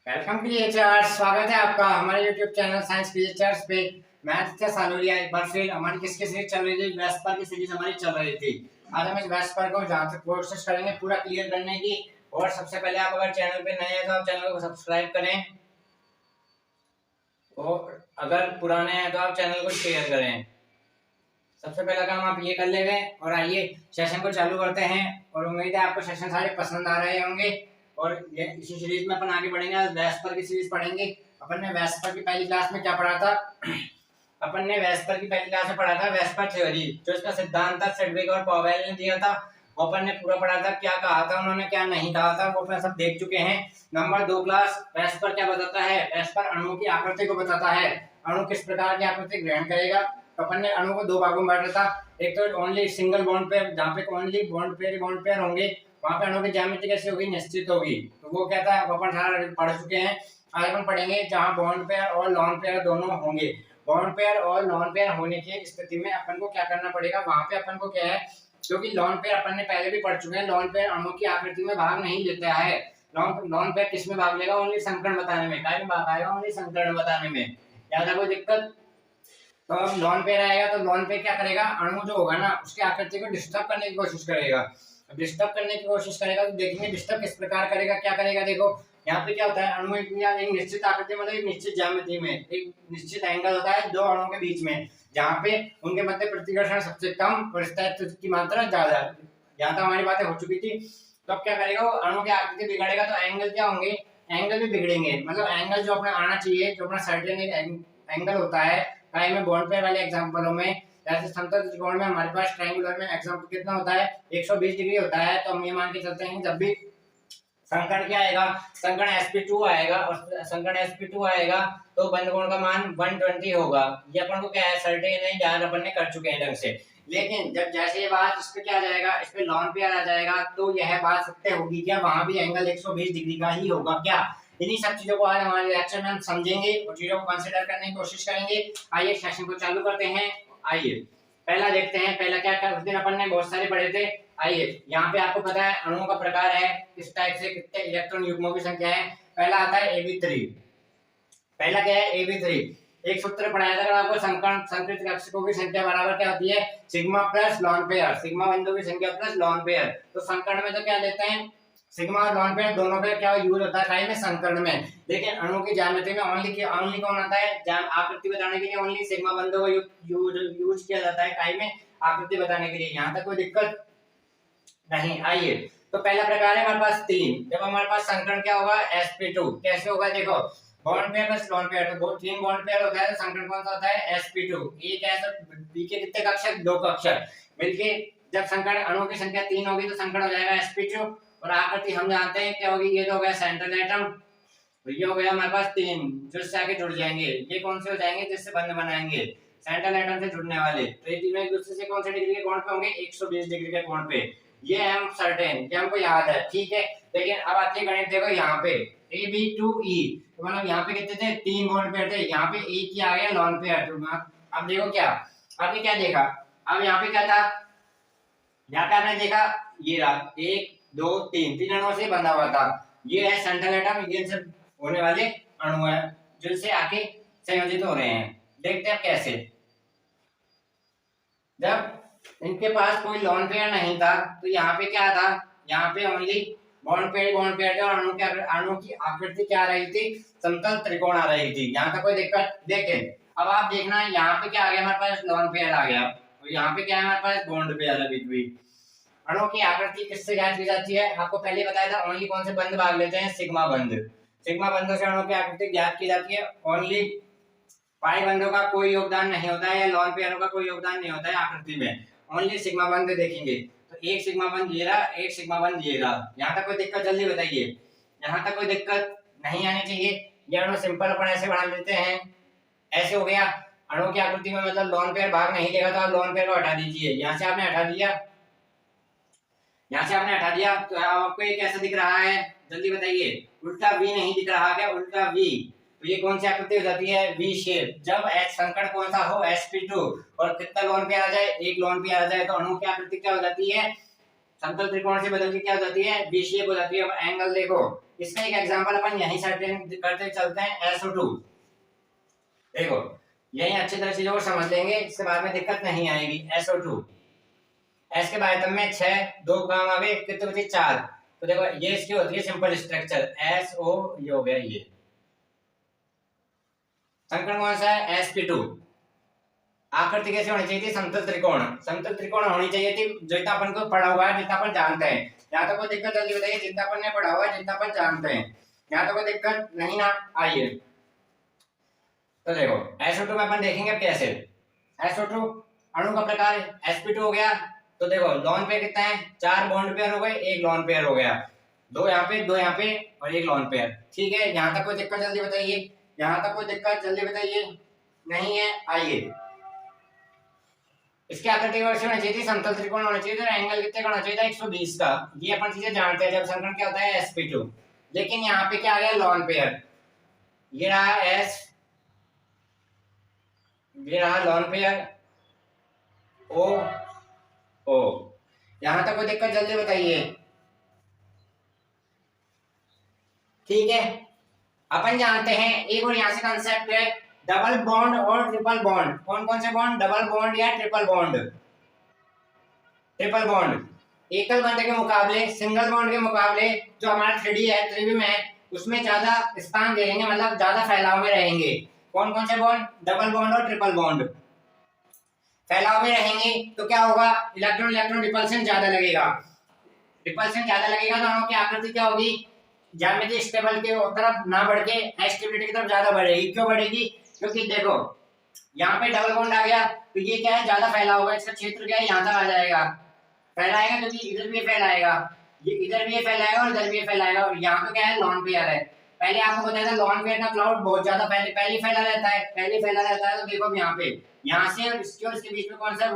Welcome creators, स्वागत है आपका हमारे YouTube चैनल साइंस क्रिएटर्स पे। मैं आदित्य सालोरिया एक बार फिर हमारी किसकी सीरीज चल रही थी, वेस्पर की सीरीज हमारी चल रही थी। आज हम इस वेस्पर को जहाँ तक कोशिश करेंगे पूरा क्लियर करने की। और सबसे पहले आप अगर चैनल पे नए हैं तो आप चैनल को सब्सक्राइब करें, और अगर पुराने हैं तो आप चैनल को शेयर करें। सबसे पहला काम आप ये कर लेंगे और आइए सेशन को चालू करते हैं। और उम्मीद है आपको सेशन सारे पसंद आ रहे होंगे। और ये इसी सीरीज में अपन आगे बढ़ेंगे। आज वेस्पर की सीरीज पढ़ेंगे। अपन ने वेस्पर की पहली क्लास में क्या पढ़ा था? अपन ने वेस्पर की पहली क्लास में पढ़ा था वेस्पर थ्योरी, जो इसका सिद्धांत था सेडविक और पावेल ने दिया था। वो अपन ने पूरा पढ़ा था, क्या कहा था उन्होंने, क्या नहीं कहा था, वो अपन सब देख चुके हैं। नंबर 2 क्लास वेस्पर क्या बताता है? वेस्पर अणु की आकृति को बताता है। अणु किस प्रकार की आकृति ग्रहण करेगा। तो अपन ने अणु को दो भागों में बांटा था। एक तो ओनली सिंगल बॉन्ड पेयर, जहाँ पे ओनली बॉन्ड पेयर होंगे वहां पे अणु की ज्यामिति कैसी होगी, निश्चित होगी। तो वो क्या था, वो अपन सारा पढ़ चुके हैं। आज अपन पढ़ेंगे जहाँ बॉन्ड पेयर और लॉन पेयर दोनों होंगे। बॉन्ड पेयर और लॉन पेयर होने की स्थिति में अपन को क्या करना पड़ेगा, वहां पे अपन को क्या है, क्योंकि लॉन पेयर अपन ने पहले भी पढ़ चुके हैं, लॉन पेयर अणु की आकृति में भाग नहीं लेता है। लॉन पेयर किस में भाग लेगा? ओनली संकरण बताने में। काय में भाग आएगा? ओनली संकरण बताने में। ज्यादा कोई दिक्कत? तो अब लॉन पेयर आएगा तो लॉन पेयर क्या करेगा, अणु जो होगा ना उसकी आकृति को डिस्टर्ब करने की कोशिश करेगा। डिस्टर्ब करने की कोशिश करेगा तो देखेंगे डिस्टर्ब किस प्रकार करेगा, क्या करेगा। देखो यहाँ पे क्या होता है, अणु एक निश्चित आकृति मतलब एक निश्चित ज्यामिति में एक निश्चित एंगल होता है दो अणुओं के बीच में, जहाँ पे उनके मध्य प्रतिकर्षण सबसे कम और स्थायित्व की मात्रा ज्यादा। यहाँ तक हमारी बातें हो चुकी थी। तो अब क्या करेगा, वो अणु की आकृति बिगड़ेगा तो एंगल क्या होंगे, एंगल भी बिगड़ेंगे। मतलब एंगल जो अपना आना चाहिए, जो अपना सर्टेन एंगल होता है। काई में बॉन्ड पेयर वाले एग्जांपलों में, जैसे समतल त्रिकोण में हमारे पास ट्रायंगुलर में एग्जांपल कितना होता है, 120 डिग्री होता है। तो हम ये मान के चलते हैं जब भी संकर्ण क्या आएगा, संकर्ण sp2 आएगा, और संकर्ण sp2 आएगा तो बंद कोण का मान 120 होगा। ये अपन को क्या है, सर्टेन है, यार अपन ने कर चुके हैं ढंग से। लेकिन जब जैसे ये बात इस पे क्या आ जाएगा, इस पे लॉन पेयर आ जाएगा, तो यह बात सत्य होगी क्या, वहां भी एंगल 120 डिग्री का ही होगा क्या। इन्हीं सब चीजों को आज हमारे लेक्चर में हम समझेंगे और चीजों को कंसीडर करने की कोशिश करेंगे। आइए सेशन को चालू करते हैं। आइए पहला देखते हैं, पहला क्या था, उस दिन अपन ने बहुत सारे पढ़े थे। आइए यहाँ पे आपको पता है अणुओं का प्रकार है, किस टाइप से कितने इलेक्ट्रॉन युग्मों की संख्या है। पहला आता है Ab3। पहला क्या है, Ab3। एक सूत्र पढ़ाया था आपको, संकरित कक्षकों की संख्या बराबर क्या होती है, sigma plus lone pair, sigma बिंदु की संख्या प्लस लॉन पेयर। तो संकर्ण में तो क्या लेते हैं, सिग्मा और लॉन पेयर दोनों का क्या यूज होता है काई में, संकर्ण में। लेकिन अणु की ज्यामिति में ओनली कौन आता है, आकृति बताने के लिए ओनली सिग्मा बिंदु का यूज किया जाता है काई में आकृति बताने के लिए। यहाँ तक कोई दिक्कत नहीं। आइए तो पहला प्रकार है हमारे पास 3। जब हमारे पास संकरण क्या होगा, sp2। कैसे होगा, देखो bond pair plus lone pair, तो 3 बॉन्ड पेयर होता है तो संकरण कौन सा होता है, sp2। ये क्या है, बी के कितने कक्षक, 2 कक्षक मिलके जब संकरण अणुओं की संख्या 3 होगी तो संकरण हो जाएगा sp2। और आकृति हम जानते हैं क्या होगी, ये तो हो गया सेंट्रल एटम, तो ये हो गया हमारे पास 3 जो इससे आगे जुड़ जाएंगे। ये कौन से हो जाएंगे, जिससे बंध बनाएंगे, सेंट्रल एटम से जुड़ने वाले। तो ये तीनों एक दूसरे से कौन से डिग्री के कोण पे होंगे, 120 डिग्री के कोण पे। ये हम सर्टेन, ये हमको याद है, ठीक है। लेकिन अब आती है गणित, देखो यहाँ पे Ab2E, तो मतलब यहाँ पे कितने थे, 3 बॉन्ड पेयर थे, यहाँ पे एक ही आ गया लॉन पेयर। तो अब देखो क्या, आपने क्या देखा, अब यहाँ पे क्या था, यहाँ पे आपने देखा ये रहा 1 2 3, 3 अणुओं से बंधा हुआ था। ये है सेंट्रल एटम, ये से होने वाले अणु है जो इससे आके संयोजित हो रहे हैं। देखते हैं कैसे। जब इनके पास कोई लॉन पेयर नहीं था तो यहाँ पे क्या था, यहाँ पे ओनली बॉन्ड पेयर थे, और अणु की आकृति क्या आ रही थी, समतल त्रिकोण आ रही थी। यहाँ तक कोई दिक्कत? देखें अब आप देखना, यहाँ पे क्या आ गया, हमारे पास लॉन पेयर आ गया, और यहाँ पे क्या है, हमारे पास बॉन्ड पेयर है बीच में। अणु की आकृति किससे ज्ञात की जाती है, आपको पहले बताया था, ओनली कौन से बंध भाग लेते हैं, सिग्मा बंध। सिग्मा बंधों से अणु की आकृति ज्ञात की जाती है। ओनली पाई बंधों का कोई योगदान नहीं होता है, या लॉन पेयरों का कोई योगदान नहीं होता है आकृति में, ओनली सिग्मा बंध देखेंगे। तो एक सिग्मा बंध ये रहा, एक सिग्मा बंध ये रहा। यहाँ तक कोई दिक्कत, जल्दी बताइए, यहाँ तक कोई दिक्कत नहीं आनी चाहिए। ये अणु सिंपल अपन ऐसे बना लेते हैं, ऐसे हो गया। अणु की आकृति में मतलब लॉन पेयर भाग नहीं लेगा, तो आप लॉन पेयर को हटा दीजिए। यहाँ से आपने हटा दिया, यहाँ से आपने हटा दिया, तो आपको ये कैसा दिख रहा है, जल्दी बताइए। उल्टा वी नहीं दिख रहा क्या, उल्टा वी। तो ये कौन सी आकृति हो जाती है, वी शेप। जब संकरण कौन सा हो, sp2, और कितना लॉन पेयर आ जाए, एक लॉन पेयर आ जाए, तो अणु की आकृति क्या हो जाती है, समतल त्रिकोण से बदल के क्या हो जाती है, बी शेप हो जाती है। अब एंगल देखो, इसका एक एग्जांपल अपन यहीं से करते चलते हैं, SO2। देखो यही अच्छी तरह चीजों को समझ लेंगे, इसके बाद में दिक्कत नहीं आएगी। SO2, एस के बायतम में 6, 2 काम आगे कितने बचे 4। तो देखो ये इसकी होती है सिंपल स्ट्रक्चर, SO, ये हो गया ये। संकर्ण कौन सा है, sp2। आकृति कैसी होनी चाहिए थी, समतल त्रिकोण। समतल त्रिकोण होनी चाहिए थी, जितना अपन को पढ़ा हुआ है, जितना अपन जानते हैं। यहाँ तो कोई दिक्कत जल्दी बताइए, जितना अपन ने पढ़ा हुआ है, जितना अपन जानते हैं, यहाँ तो कोई दिक्कत नहीं ना। आइए तो देखो SO2 में अपन देखेंगे अब कैसे। SO2 अणु का प्रकार sp2 हो गया। तो देखो लॉन पेयर कितना है, 4 बॉन्ड पेयर हो गए, 1 लॉन पेयर हो गया, 2 यहाँ पे, 2 यहाँ पे और 1 लॉन पेयर। ठीक है, यहाँ तक कोई दिक्कत जल्दी बताइए, यहाँ तक कोई दिक्कत जल्दी बताइए, नहीं है। आइए इसकी आकृति वैसी होनी चाहिए थी, समतल त्रिकोण होना चाहिए था, एंगल कितने का होना चाहिए था, 120 का। ये अपन चीजें जानते हैं, जब संकर्ण क्या होता है, sp2। लेकिन यहाँ पे क्या आ गया, लॉन पेयर। ये रहा S, ये रहा लॉन पेयर O, O। यहां तक कोई दिक्कत जल्दी बताइए, ठीक है। अपन जानते हैं एक और यहाँ से कंसेप्ट है, डबल बॉन्ड और ट्रिपल बॉन्ड। कौन कौन से बॉन्ड, डबल बॉन्ड या ट्रिपल बॉन्ड। ट्रिपल बॉन्ड एकल बॉन्ड के मुकाबले, सिंगल बॉन्ड के मुकाबले जो हमारा 3D है, त्रिविम है, उसमें ज्यादा स्थान दे रहेंगे, मतलब ज्यादा फैलाव में रहेंगे। कौन कौन से बॉन्ड, डबल बॉन्ड और ट्रिपल बॉन्ड। फैलाव में रहेंगे तो क्या होगा, इलेक्ट्रॉन इलेक्ट्रॉन रिपल्शन ज्यादा लगेगा। रिपल्शन ज्यादा लगेगा तो अणु की आकृति क्या होगी, ज्यामिति स्टेबल के तरफ ना बढ़ के एस्टेबिलिटी की तरफ ज्यादा बढ़ेगी। क्यों बढ़ेगी, क्योंकि देखो यहाँ पे डबल बॉन्ड आ गया तो ये क्या है, ज्यादा फैलाव होगा, इसका क्षेत्र क्या है, यहाँ तक आ जाएगा, फैलाएगा, क्योंकि इधर भी फैलाएगा, ये इधर भी फैलाएगा और इधर भी फैलाएगा। और यहाँ पे क्या है, लॉन पेयर है। पहले आपको बताया था लॉन पेयर का क्लाउड बहुत ज्यादा पहले फैला रहता है, पहले फैला रहता है। तो देखो यहाँ पे, यहाँ से इसके और इसके बीच में कौन सा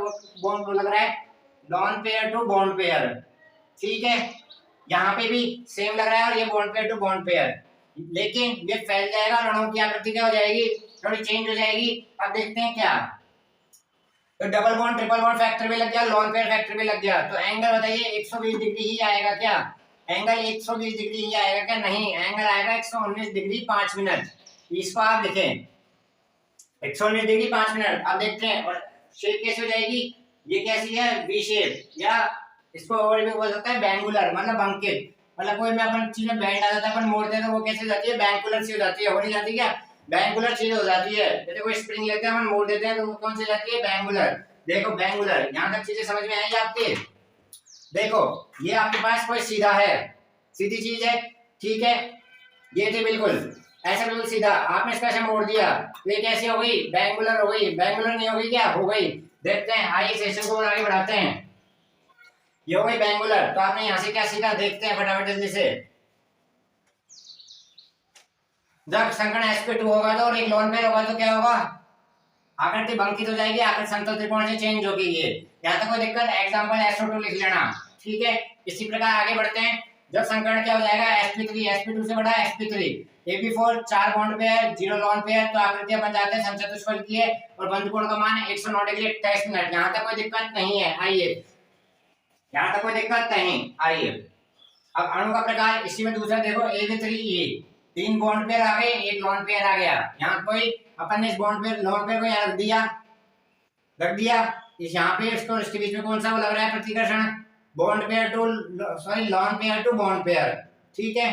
बॉन्ड लग रहा है, lone pair to bond pair. ठीक है, यहाँ पे भी सेम लग रहा है और ये bond pair to bond pair. लेकिन ये फैल जाएगा और अणु की आकृति क्या हो जाएगी, थोड़ी चेंज हो जाएगी। अब देखते हैं क्या, तो double bond triple bond factor भी लग गया, लॉन पेयर फैक्टर भी लग गया। तो एंगल बताइए 120 डिग्री ही आएगा क्या, एंगल 120 डिग्री ही आएगा क्या, नहीं, एंगल आएगा 119 डिग्री 5 मिनट। इसको आप लिखें 119 डिग्री 5 मिनट। अब देखते हैं और शेप कैसे हो जाएगी, ये कैसी है, वी शेप, या इसको और भी बोल सकते हैं बैंगुलर, मतलब बंकित। मतलब कोई में अपन चीज में बैंड आ जाता है, अपन मोड़ते हैं तो वो कैसे हो जाती है, बैंगुलर सी हो जाती है, हो नहीं जाती क्या, बैंगुलर चीज हो जाती है। जैसे कोई स्प्रिंग लेते हैं अपन मोड़ देते हैं तो वो कौन सी जाती है, बैंगुलर। देखो बैंगुलर, यहाँ तक चीजें समझ में आएगी आपके। देखो ये आपके पास कोई सीधा है, सीधी चीज है, ठीक है, ये थी बिल्कुल ऐसा, बिल्कुल सीधा, आपने इसका ऐसे मोड़ दिया, ये कैसी हो गई, बैंगुलर हो गई। बैंगुलर नहीं होगी क्या, हो गई। देखते हैं, आइए सेशन को आगे बढ़ाते हैं। ये हो गई बैंगुलर। तो आपने यहाँ से क्या सीखा, देखते हैं फटाफट जल्दी से। जब संकर्ण sp2 होगा तो और एक लॉन पेयर होगा तो क्या होगा, आकृति बंकित हो जाएगी, आकृति समतल त्रिकोण से चेंज होगी। ये यहाँ तक कोई दिक्कत, एग्जांपल SO2 लिख लेना, ठीक है। इसी प्रकार आगे बढ़ते हैं। जब संकर्ण क्या हो जाएगा, sp3, sp2 से बड़ा sp3, ab4 4 bond pair 0 lone pair, तो आकृतियां बन जाते हैं समचतुष्फल की है और बंध कोण का मान 109 डिग्री 28 मिनट। यहाँ तक कोई दिक्कत नहीं है, आइए, यहाँ तक कोई दिक्कत नहीं, आइए। अब अणु का प्रकार, इसी में दूसरा देखो ab3e, 3 बॉन्ड पेयर आ गए, 1 लॉन पेयर आ गया। यहाँ कोई अपन ने इस बॉन्ड पेयर लॉन पेयर को यहाँ रख दिया इस यहाँ पे, इसको इसके बीच में कौन सा वो लग रहा है, प्रतिकर्षण, bond pair to sorry lone pair to bond pair, ठीक है।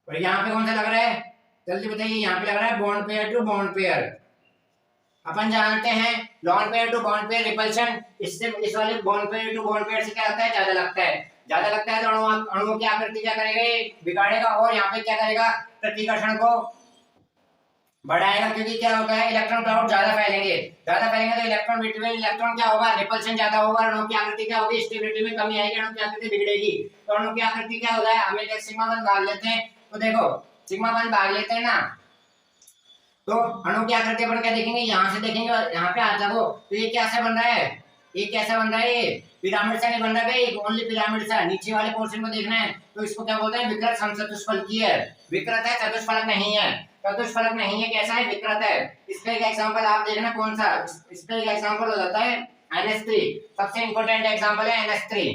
और यहाँ पे कौन सा लग रहा है, जल्दी बताइए, यहाँ पे लग रहा है bond pair to bond pair. अपन जानते हैं lone pair to bond pair repulsion, इससे इस वाले bond pair to bond pair से क्या होता है, ज्यादा लगता है। ज्यादा लगता है तो अणुओं की आकृति क्या करेगा, बिगाड़ेगा, और यहाँ पे क्या करेगा, प्रतिकर्षण को बढ़ाएगा। क्योंकि क्या होगा, इलेक्ट्रॉन क्लाउड ज्यादा फैलेंगे तो इलेक्ट्रॉन बिटवीन इलेक्ट्रॉन क्या होगा, रिपल्शन ज्यादा होगा, अणु की आकृति क्या होगी, स्टेबिलिटी में कमी आएगी, अणु की आकृति बिगड़ेगी। तो अणु की आकृति क्या होगा, हमें जब सिग्मा वन भाग लेते हैं, तो देखो सिग्मा वन भाग लेते हैं ना, तो अणु की आकृति अपन क्या देखेंगे, यहाँ से देखेंगे, यहाँ पे आ जाओ, तो ये कैसे बन रहा है, ये कैसा बन रहा है, ये पिरामिड सा नहीं बन रहा है, ओनली पिरामिड सा। नीचे वाले पोर्शन को देखना है तो इसको क्या बोलते हैं, विकृत समचतुष्फलकीय है। विकृत है, चतुष्फलक नहीं है, चतुष्फलक नहीं है, कैसा है, विकृत है। इसका एक एग्जांपल आप देखना कौन सा, इसका एक एग्जांपल हो जाता है NH3, सबसे इंपॉर्टेंट एग्जांपल है NH3।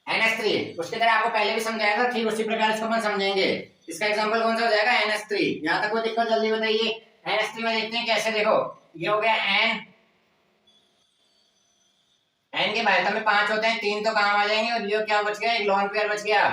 NH3 उसकी तरह आपको पहले भी समझाया था, ठीक उसी प्रकार इसको अपन समझेंगे। इसका एग्जांपल कौन सा हो जाएगा? NH3। यहाँ तक कोई दिक्कत जल्दी बताइए। NH3 में देखते हैं कैसे, देखो ये हो गया N, N के भाइयों में 5 होते हैं, 3 तो काम आ जाएंगे और ये क्या बच गया? एक लॉन पेयर बच गया।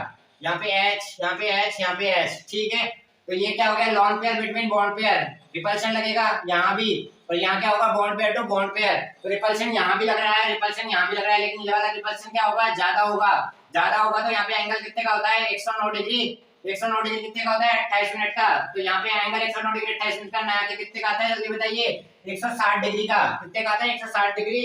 यहाँ पे H, यहाँ पे H, यहाँ पे H, ठीक है। तो ये क्या हो गया? Lone pair between bond pair. Repulsion लगेगा यहाँ भी, और यहाँ क्या होगा? Bond pair to bond pair. तो रिपल्शन यहाँ भी लग रहा है, रिपल्शन यहाँ भी लग रहा है, लेकिन ये वाला रिपल्शन क्या होगा? ज्यादा होगा। ज्यादा होगा तो यहाँ पे एंगल कितने का होता है? 109 डिग्री। 109 डिग्री कितने का होता है? 28 मिनट का। तो यहाँ पे एंगल 109 डिग्री 28 मिनट का नया के कितने का आता है? जल्दी बताइए। 160 डिग्री का। कितने का आता है? 160 डिग्री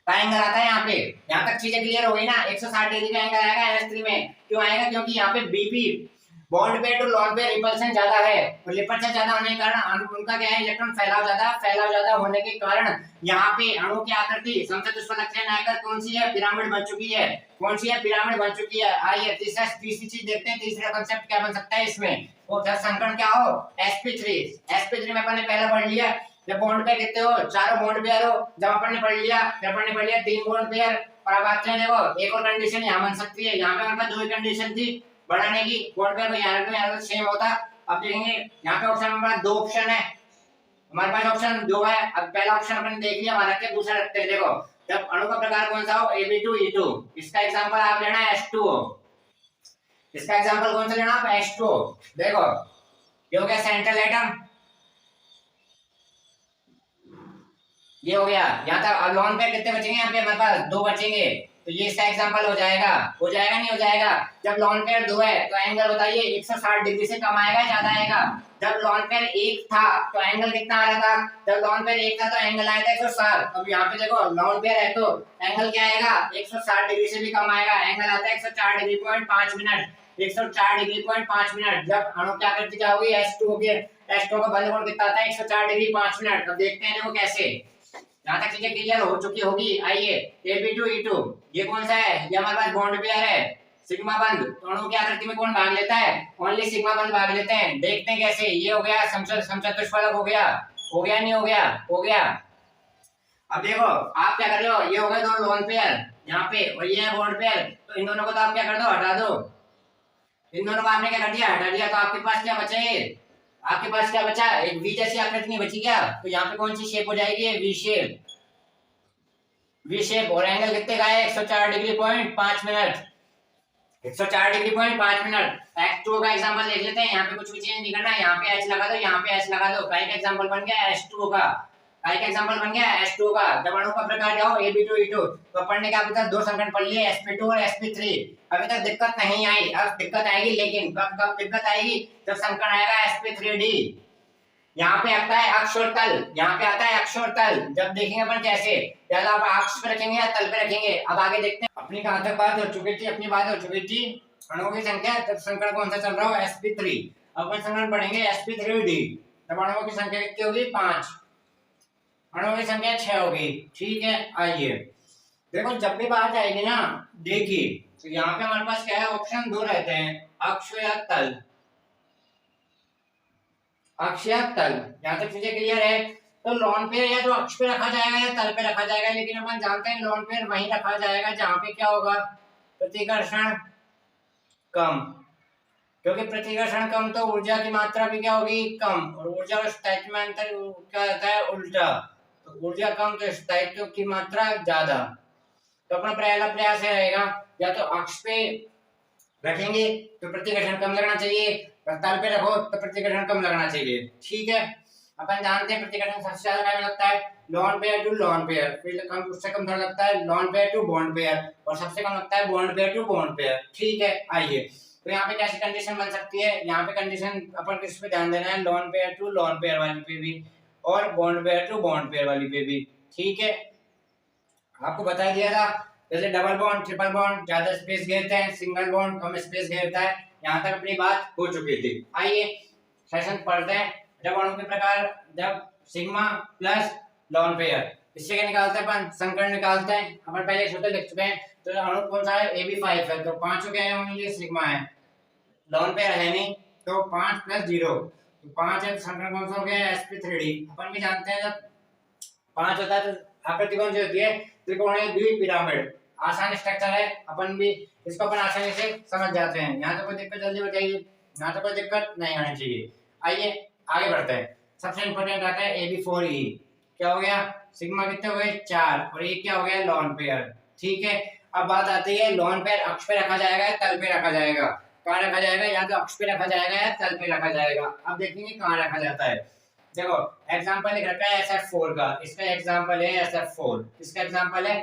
का एंगल आता है यहाँ पे। यहाँ तक चीजें क्लियर हो गई ना? 160 डिग्री का एंगल आएगा NH3 में। क्यों आएगा? क्योंकि यहाँ पे BP bond pair to lone pair repulsion ज्यादा है, और रिपल्शन ज्यादा होने के कारण उनका क्या है? इलेक्ट्रॉन फैलाव ज्यादा होने के कारण यहाँ पे अणु की आकृति समचतुष्फलक आकर कौन सी है? पिरामिड बन चुकी है। कौन सी है? पिरामिड बन चुकी है। आइए तीसरी चीज देखते हैं, तीसरा कांसेप्ट क्या बन सकता है इसमें? वो संकरण क्या हो? sp3। sp3 में अपन ने पहला पढ़ लिया, जब बॉन्ड पेयर कितने हो? चारों बॉन्ड पेयर हो। जब अपन ने पढ़ लिया 3 बॉन्ड पेयर। और अब आते हैं, देखो एक और कंडीशन यहाँ बन सकती है। यहाँ पे हमारे पास 2 कंडीशन थी बढ़ाने की, बॉन्ड पेयर को यहाँ पे सेम होता। अब देखेंगे यहाँ पे ऑप्शन हमारे पास 2 ऑप्शन है, हमारे पास ऑप्शन 2 है। अब पहला ऑप्शन अपन देख लिया, हमारा क्या दूसरा रखते हैं। देखो जब अणु का प्रकार कौन सा हो? Ab2E2। इसका एग्जांपल आप लेना H2O। इसका एग्जांपल कौन सा लेना आप? H2O। देखो ये हो गया सेंट्रल एटम, ये हो गया। यहाँ तक अब लॉन पेयर कितने बचेंगे? यहाँ पे हमारे पास 2 बचेंगे। तो ये इसका एग्जांपल हो जाएगा। हो जाएगा नहीं हो जाएगा? जब लॉन पेयर 2 है तो एंगल बताइए 160 डिग्री से कम आएगा ज्यादा आएगा? जब लॉन पेयर 1 था तो एंगल कितना आ रहा था? जब लॉन पेयर 1 था तो एंगल आया था 160। अब यहाँ पे देखो लॉन पेयर है तो एंगल क्या आएगा? 160 डिग्री से भी कम आएगा। एंगल आता है 104 degree point 5 minute. 104 degree point 5 minute. जब अणु क्या करती क्या होगी? H2O की। H2O का बंद कोण कितना आता है? 104 डिग्री 5 मिनट। अब देखते हैं देखो कैसे। यहाँ तक चीजें क्लियर हो चुकी होगी। आइए Ab2E2 ये कौन सा है? ये हमारे पास बॉन्ड पेयर है, सिग्मा बंध। तो अणु की आकृति में कौन भाग लेता है? ओनली सिग्मा बंध भाग लेते हैं। देखते हैं कैसे। ये हो गया समचतुष्फलक हो गया। हो गया नहीं हो गया? हो गया। अब देखो आप क्या कर रहे हो? ये हो गए 2 लोन पेयर यहाँ पे, और ये है बॉन्ड पेयर। तो इन दोनों को तो आप क्या कर दो? हटा दो। इन दोनों को आपने क्या कर दिया? हटा दिया। तो आपके पास क्या बचा? आपके पास क्या बचा? एक वी जैसी आकृति नहीं बची क्या? तो यहाँ पे कौन सी शेप हो जाएगी? V shape. V shape. और एंगल कितने का है? 104 degree point 5 minute. 104 degree point 5 minute. H2O का एग्जांपल देख लेते हैं। यहाँ पे कुछ भी चेंज नहीं करना। यहाँ पे H लगा दो, यहाँ पे H लगा दो। का एक एग्जांपल बन गया H2O का। का एक एग्जांपल बन गया H2O का। जब अणु का प्रकार क्या हो? Ab2E2। तो अपन ने क्या अभी तक 2 संकरण पढ़ लिए, sp2 और sp3। अभी तक दिक्कत नहीं आई। अब दिक्कत आएगी, लेकिन कब दिक्कत आएगी? जब संकरण आएगा sp3d। यहाँ पे आता है अक्ष और तल। यहाँ पे आता है अक्ष और तल। जब देखेंगे अपन कैसे, या तो आप अक्ष पे रखेंगे या तल पे रखेंगे। अब आगे देखते हैं। अपनी कहां तक बात हो चुकी थी? अपनी बात हो चुकी थी अणुओं की संख्या। जब संकरण कौन सा चल रहा हो? sp3। अब अपन संकरण पढ़ेंगे sp3d। तब अणुओं की संख्या कितनी होगी? 5। अणुओं की संख्या 6 होगी। ठीक है। आइए देखो जब भी बात आएगी ना, देखिए तो यहाँ पे हमारे पास क्या है? ऑप्शन 2 रहते हैं, अक्ष या तल। अक्ष या तल। यहाँ तक चीजें क्लियर है? तो लॉन पेयर या तो अक्ष पे रखा जाएगा या तल पे रखा जाएगा, लेकिन अपन जानते हैं लॉन पेयर वहीं रखा जाएगा जहां पे क्या होगा? प्रतिकर्षण कम। क्योंकि प्रतिकर्षण कम तो ऊर्जा की मात्रा भी क्या होगी? कम। और ऊर्जा और स्थायित्व में अंतर क्या होता है? उल्टा। तो ऊर्जा कम तो स्थायित्व की मात्रा ज्यादा। तो अपना पहला प्रयास रहेगा या तो अक्ष पे रखेंगे तो प्रतिकर्षण कम लगना चाहिए, तल पे रखो तो प्रतिकर्षण कम लगना चाहिए। ठीक है। अपन जानते हैं प्रतिकर्षण सबसे ज्यादा क्या लगता है? Lone pair to lone pair. फिर कम, उससे कम थोड़ा लगता है lone pair to bond pair, और सबसे कम लगता है bond pair to bond pair. ठीक है। आइए तो यहाँ पे कैसी कंडीशन बन सकती है? यहाँ पे कंडीशन अपन किस पे ध्यान देना है? Lone pair to lone pair वाली पे भी, और bond pair to bond pair वाली पे भी। ठीक है। आपको बता दिया था जैसे डबल बॉन्ड ट्रिपल बॉन्ड ज्यादा स्पेस घेरते हैं, सिंगल बॉन्ड कम स्पेस घेरता है। यहाँ तक अपनी बात हो चुकी थी। आइए सेशन पढ़ते हैं। जब अणु के प्रकार, जब सिग्मा प्लस लॉन पेयर, इससे क्या निकालते हैं अपन? संकरण निकालते हैं। अपन पहले सूत्र लिख चुके हैं। तो अणु कौन सा है? AB5 है। तो 5 क्या है? होंगे सिग्मा है। लॉन पेयर है नहीं तो 5 + 0 तो 5 है। तो संकरण कौन सा हो गया? sp3d। अपन भी जानते हैं जब 5 होता है तो आकृति कौन सी होती है? त्रिकोणीय द्विपिरामिड। आसान स्ट्रक्चर है, अपन भी इसको अपन आसानी से समझ जाते हैं। यहाँ तो कोई दिक्कत जल्दी बताइए, यहाँ तो कोई दिक्कत नहीं आनी चाहिए। आइए आगे बढ़ते हैं। सबसे इंपॉर्टेंट आता है AB4E। क्या हो गया, सिग्मा कितने हो गए 4 और ये क्या हो गया लॉन पेयर। ठीक है, अब बात आती है लॉन पेयर अक्ष पे रखा जाएगा या तल पे रखा जाएगा। कहाँ रखा जाएगा, या तो अक्ष पे रखा जाएगा या तल पे रखा जाएगा। अब देखेंगे कहाँ रखा जाता है। देखो एग्जांपल लिख रखा है SF4 का, इसका एग्जांपल है SF4, इसका एग्जांपल है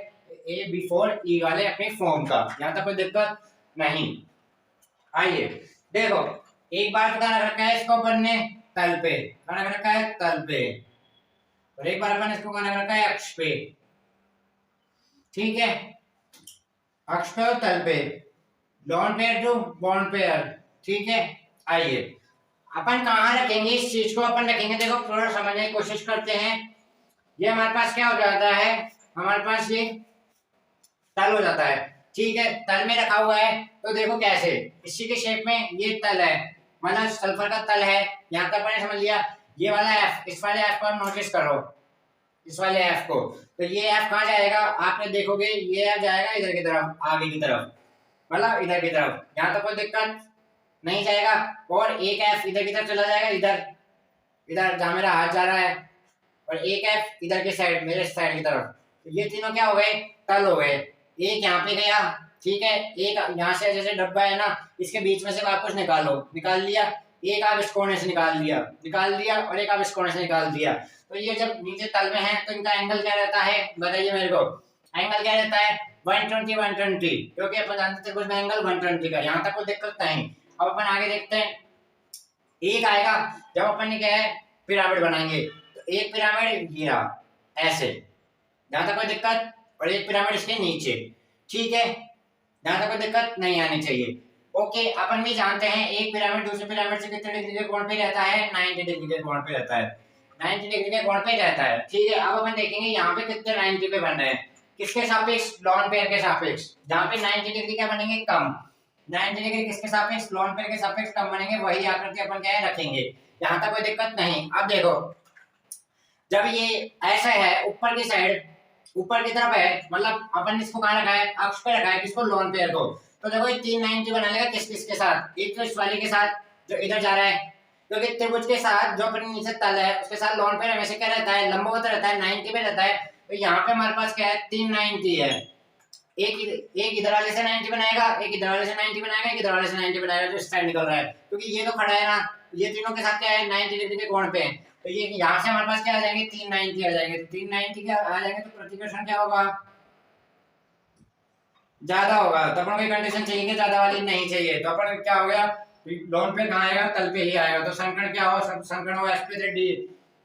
AB4E वाले अपनी फॉर्म का। यहाँ तक कोई दिक्कत नहीं। आइए देखो, एक बार तो कहाँ रखा है इसको अपन ने तल पे, कहाँ रखा है तल पे, और एक बार अपन इसको कहाँ रखा है अक्ष पे। ठीक है, अक्ष पे और तल पे, lone pair to bond pair. ठीक है, आइए अपन कहाँ रखेंगे इस चीज को, अपन रखेंगे देखो थोड़ा समझने की कोशिश करते हैं। ये हमारे पास क्या हो जाता है, हमारे पास ये तल हो जाता है। ठीक है, तल में रखा हुआ है तो देखो कैसे, इसी के शेप में ये तल है, मतलब सल्फर का तल है। यहाँ तक मैंने समझ लिया। ये वाला F, इस वाले F को नोटिस करो, इस वाले F को। तो ये F कहाँ जाएगा, आपने देखोगे ये F जाएगा इधर की तरफ, आगे की तरफ, मतलब इधर की तरफ। यहाँ तक कोई दिक्कत नहीं जाएगा। और एक F इधर की तरफ चला जाएगा, इधर इधर जहाँ मेरा हाथ जा रहा है, और एक F इधर के साइड, मेरे साइड की तरफ। तो ये तीनों क्या हो गए, तल हो गए। एक यहाँ पे गया, ठीक है, एक यहाँ से जैसे डब्बा है ना, इसके बीच में से आप कुछ निकालो, निकाल लिया, एक आप इस कोने से निकाल दिया और एक आप इस कोने से निकाल दिया। तो ये जब नीचे तल में है तो इनका एंगल क्या रहता है, बताइए मेरे को। एंगल क्या रहता है 120, क्योंकि अपन जानते थे कुछ एंगल 120 का। यहाँ तक कोई दिक्कत नहीं। अब अपन आगे देखते हैं। एक आएगा जब अपन ने क्या है पिरामिड बनाएंगे, तो एक पिरामिड गिरा ऐसे, जहां तक कोई दिक्कत, और एक पिरामिड इसके नीचे। ठीक है, जहां तक कोई दिक्कत नहीं आनी चाहिए। ओके, अपन भी जानते हैं एक पिरामिड दूसरे पिरामिड से कितने डिग्री के कोण पे रहता है, 90 डिग्री के कोण पे रहता है, 90 डिग्री के कोण पे रहता है। ठीक है, अब अपन देखेंगे यहाँ पे कितने 90 पे बन रहे हैं, किसके सापेक्ष, लॉन पेयर के सापेक्ष। जहाँ पे 90 डिग्री क्या बनेंगे, कम। 90 डिग्री किसके सापेक्ष, लॉन पेयर के सापेक्ष कम बनेंगे, वही आकृति अपन क्या है रखेंगे। यहाँ तक कोई दिक्कत नहीं। अब देखो, जब ये ऐसा है ऊपर की साइड, ऊपर की तरफ है, मतलब अपन इसको कहाँ रखा है, अक्ष पे रखा है, किसको, लॉन पेयर को। तो देखो ये 390 बना लेगा किस किस के साथ, एक तो इस वाले के साथ जो इधर जा रहा है, क्योंकि त्रिभुज के साथ जो अपने नीचे तल है उसके साथ लॉन पेयर हमेशा क्या रहता है, लंबवत रहता है, 90 पे रहता है। तो यहाँ पे हमारे पास क्या है 390 है। एक इधर वाले से 90 बनाएगा, एक इधर वाले से 90 बनाएगा, एक इधर वाले से 90 बनाएगा, जो इस साइड निकल रहा है, क्योंकि ये तो खड़ा है ना, ये तीनों के साथ क्या है 90 डिग्री के कोण पे है। तो ये यहाँ से हमारे पास क्या आ जाएंगे 390 आ जाएंगे। तो 390 क्या आ जाएंगे, तो प्रतिकर्षण क्या होगा, ज्यादा होगा। तो अपन कोई कंडीशन चाहिए कि ज्यादा वाली नहीं चाहिए। तो अपन क्या हो गया, लॉन पे कहाँ आएगा, तल पे ही आएगा। तो संकर्ण क्या हो, संकर्ण हो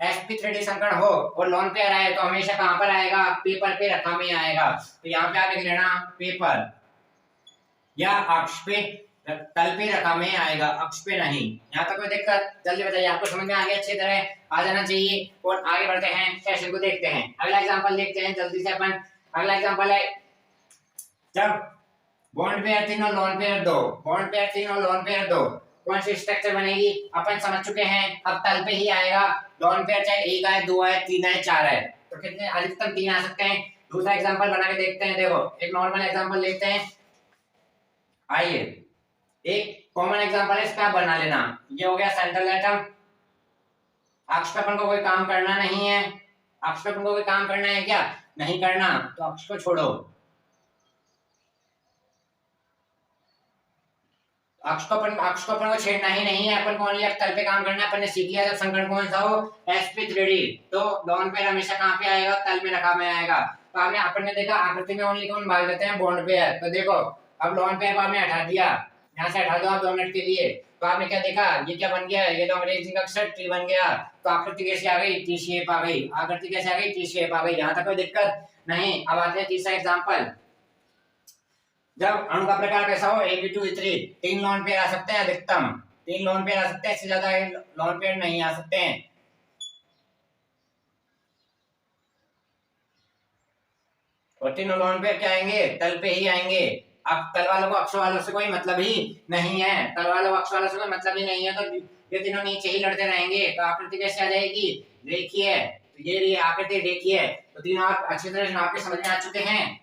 sp3d संकर्ण हो, और लॉन पे आ रहा है तो हमेशा कहाँ पर आएगा, पेपर पे रखा में आएगा। तो यहाँ पे आप लिख लेना पेपर, या अक्ष पे, तल पे रखा में आएगा, अक्ष पे नहीं। यहाँ तक कोई दिक्कत, जल्दी बताइए, आपको समझ में आ गया, अच्छी तरह आ जाना चाहिए। और आगे बढ़ते हैं, सेशन को देखते हैं। अगला एग्जांपल देखते हैं जल्दी से अपन। अगला एग्जांपल है, जब बॉन्ड पेयर 3 और लॉन पेयर 2, बॉन्ड पेयर 3 और लॉन पेयर 2, कौन सी स्ट्रक्चर बनेगी अपन समझ चुके हैं। अब तल पे ही आएगा, लॉन पेयर चाहे 1 आए, 2 आए, 3 आए, 4 आए, तो कितने अधिकतम 3 आ सकते हैं। दूसरा एग्जांपल बना के देखते हैं। देखो एक नॉर्मल एग्जांपल लेते हैं। आइए एक कॉमन एग्जांपल है, इसका बना लेना। ये हो गया सेंट्रल एटम। अक्ष पे अपन को कोई काम करना नहीं है, अक्ष पे अपन को कोई काम करना है क्या, नहीं करना, तो अक्ष को छोड़ो। अक्ष को अपन को छेड़ना ही नहीं है, अपन को ओनली तल पे काम करना है। अपन ने सीख लिया जब संकर्ण कौन सा हो, sp3d, तो लॉन पेयर हमेशा कहाँ पे आएगा, तल में रखा में आएगा। तो आपने अपन ने देखा आकृति में ओनली कौन भाग देते हैं, बॉन्ड पेयर। तो देखो अब लॉन पेयर को आपने हटा दिया, यहाँ से हटा दो आप 2 मिनट के लिए। तो आपने क्या देखा, ये क्या बन गया, ये तो अंग्रेजी का अक्षर T बन गया। तो आकृति कैसे आ गई, टी शेप आ गई, आकृति कैसे आ गई, टी शेप आ गई। यहाँ तक कोई दिक्कत नहीं। अब आते हैं तीसरा एग्जाम्पल। जब अणु का प्रकार कैसा हो, Ab2E3, 3 लॉन पेयर आ सकते हैं अधिकतम, 3 लॉन पेयर आ सकते हैं, इससे ज्यादा लॉन पेयर नहीं आ सकते हैं। और 3 लॉन पेयर क्या आएंगे, तल पे ही आएंगे। अब तल वालों को अक्ष वालों से कोई मतलब ही नहीं है, तल वालों को अक्ष वालों से कोई मतलब ही नहीं है, तो ये तीनों नीचे ही लड़ते रहेंगे। तो आकृति कैसे आ जाएगी, रेखीय। तो ये आकृति रेखीय है। तो तीनों आप अच्छी तरह से नाप के समझ में आ चुके हैं।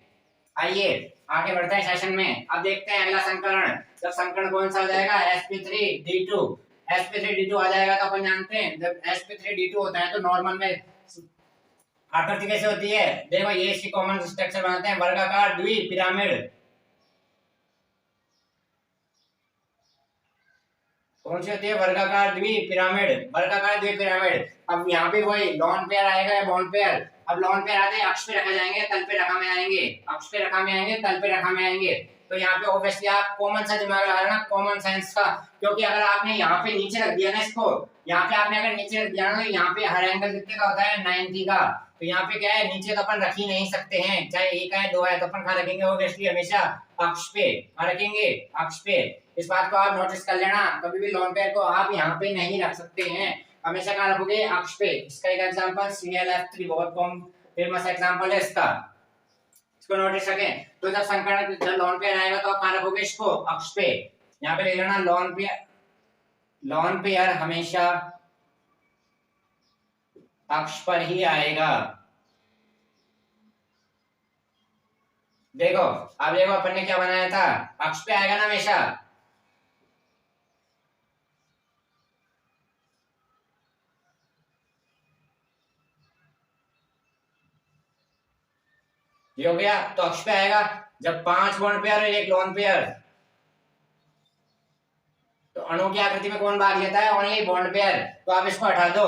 आइए आगे बढ़ते हैं सेशन में। अब देखते हैं अगला संकरण। जब संकरण कौन सा हो जाएगा, sp3d2। sp3d2 आ जाएगा तो अपन जानते हैं जब sp3d2 होता है तो नॉर्मल में आकृति कैसे होती है। देखो ये इसकी कॉमन स्ट्रक्चर बनाते हैं, वर्गाकार द्वि पिरामिड। कौन सी होती है, वर्गाकार द्वि पिरामिड। वर्गाकार द्वि पिरामिड। अब यहाँ पे वही लॉन पेयर आएगा या बॉन्ड पेयर। अब लॉन पेयर आते हैं अक्ष पे रखा जाएंगे, तल पे रेखा में आएंगे, अक्ष पे रेखा में आएंगे, तल पे रेखा में आएंगे। तो यहाँ पे ऑब्वियसली आप कॉमन सा दिमाग लगा ना, कॉमन सेंस का। क्योंकि अगर आपने यहाँ पे नीचे रख दिया ना इसको, यहाँ पे आपने अगर नीचे रख दिया ना, तो यहाँ पे हर एंगल कितने का होता है, 90 का। तो यहाँ पे क्या है, नीचे तो अपन रख ही नहीं सकते हैं, चाहे एक है दो है, तो अपन कहाँ रखेंगे, ऑब्वियसली हमेशा अक्ष पे। कहाँ रखेंगे, अक्ष पे। इस बात को आप नोटिस कर लेना, कभी भी लॉन पेयर को आप यहाँ पे नहीं रख सकते हैं, हमेशा कहाँ रखोगे, अक्ष पे। इसका एक एग्जांपल ClF3 बहुत फेमस एग्जांपल है इसका, इसको नोटिस रखें। तो जब संकरण जब लॉन पेयर आएगा तो आप कहाँ रखोगे इसको, अक्ष पे। यहाँ पे ले लेना लॉन पेयर हमेशा अक्ष पर ही आएगा। देखो अब देखो अपन ने क्या बनाया था, अक्ष पे आएगा ना हमेशा। ये हो गया, तो अक्ष पे आएगा। जब 5 बॉन्ड पेयर और एक लॉन पेयर, तो अणु की आकृति में कौन भाग लेता है, ओनली बॉन्ड पेयर। तो आप इसको हटा दो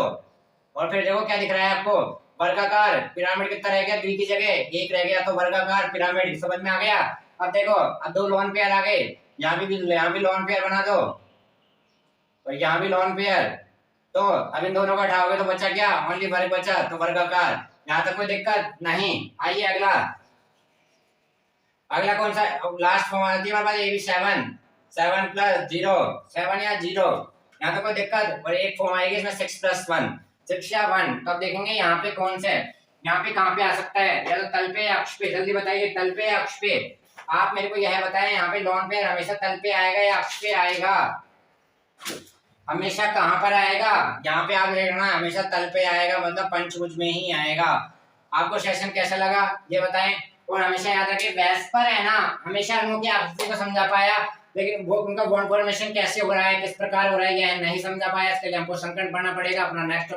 और फिर देखो क्या दिख रहा है आपको, वर्गाकार पिरामिड कितना रह गया, द्वि की जगह एक रह गया, तो वर्गाकार पिरामिड। समझ में आ गया। अब देखो अब 2 लॉन पेयर आ गए, यहाँ भी लॉन पेयर बना दो और यहाँ भी लॉन पेयर। तो अब इन दोनों को हटाओगे तो बचा क्या, ओनली वर्ग बचा, तो वर्गाकार। यहाँ तक कोई दिक्कत नहीं। आइए अगला, अगला कौन सा, लास्ट फॉर्म आती है हमारे पास, ये भी 7 + 0, 7 या 0। यहाँ तो कोई दिक्कत। और एक फॉर्म आएगी इसमें 6 + 1, 6 या 1। तो अब देखेंगे यहाँ पे कौन से, यहाँ पे कहाँ पे आ सकता है, या तो तल पे या अक्ष पे। जल्दी बताइए, तल पे या अक्ष पे। आप मेरे को यह बताएं, यहाँ पे लॉन पेयर हमेशा तल पे आएगा या अक्ष पे आएगा, हमेशा कहाँ पर आएगा, यहाँ पे आप देखना हमेशा तल पे आएगा, मतलब पंचभुज में ही आएगा। आपको सेशन कैसा लगा ये बताएं। और हमेशा याद रखें, वेस्पर है ना, हमेशा अणुओं की आकृति को समझा पाया, लेकिन वो उनका बॉन्ड फॉर्मेशन कैसे हो रहा है, किस प्रकार हो रहा है, यह नहीं समझा पाया। इसके लिए हमको संकरण पढ़ना पड़ेगा। अपना नेक्स्ट